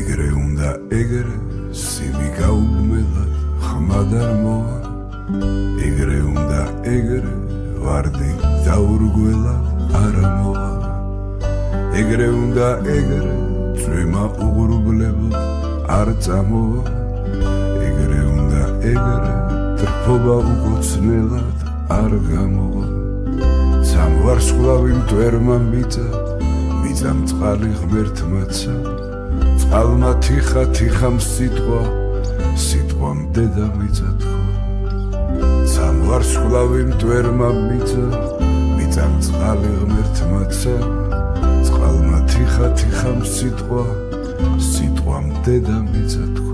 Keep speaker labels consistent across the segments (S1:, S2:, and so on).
S1: ეგრე უნდა ეგრე სიმი გაუბმელად ხმად არ მოვა ეგრე უნდა ეგრე ვარდი დაურგველად არ მოვა ეგრე უნდა ეგრე წვიმა უღრუბლებად არ წამოვა ეგრე უნდა ეგრე ტრფობა უკოცნელად არ გამოვა ცამ ვარსკვლავი მტვერმა მიწა მიწამ წყალი ღმერთმაცა წყალმა თიხა თიხამ სიტყვამ დედამიწა თქვა ცამ ვარსკვლავი მტვერმა მიწა მიწამ წყალი ღმერთმაცა წყალმა თიხა თიხამ სიტყვამ დედამიწა თქვა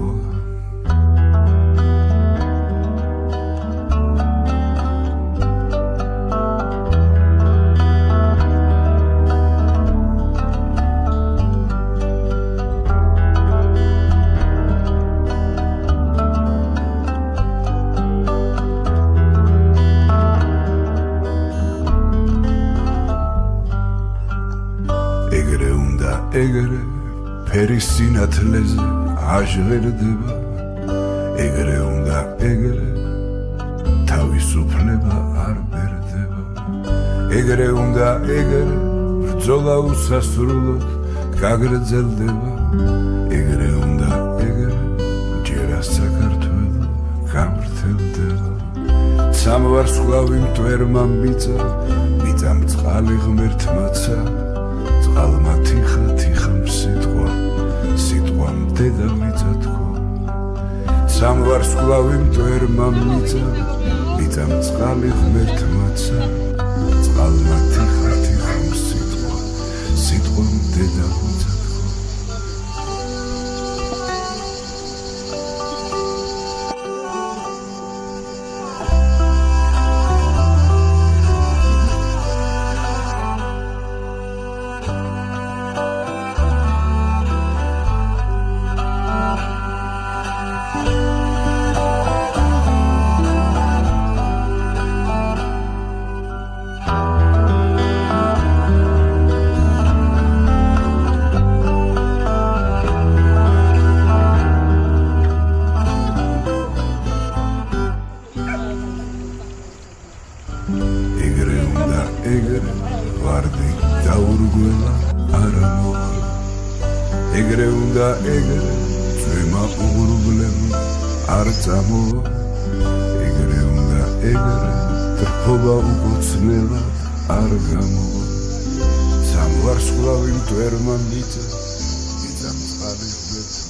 S1: ეგრე უნდა ეგრე ფერის სინათლეზე აჟღერდება ეგრე უნდა ეგრე თავისუფლება არ ბერდება ეგრე უნდა ეგრე ბრძოლა უსასრულოდ გაგრძელდება ეგრე უნდა ეგრე ჯერა საქართველო გამრთელდება ცამ ვარსკვლავი მტვერმა მიწა მიწამ წყალი ღმერთმაცა წყალმა თიხა თიხამ სიტყვამ დედამიწა თქვა ცამ ვარსკვლავი მტვერმა მიწა მიწამ წყალი ღმერთმაცა წყალმა თიხა თიხამ სიტყვამ დედამიწა ეგრე უნდა ეგრე ვარდი დაურგველა არ მოვა ეგრე უნდა ეგრე წვიმა უღრუბლებად არ წამოვა ეგრე უნდა ეგრე ტრფობა უკოცნელად არ გამოვა ცამ ვარსკვლავი მტვერმა მიწა მიწამ წყალი ღმერთმაცა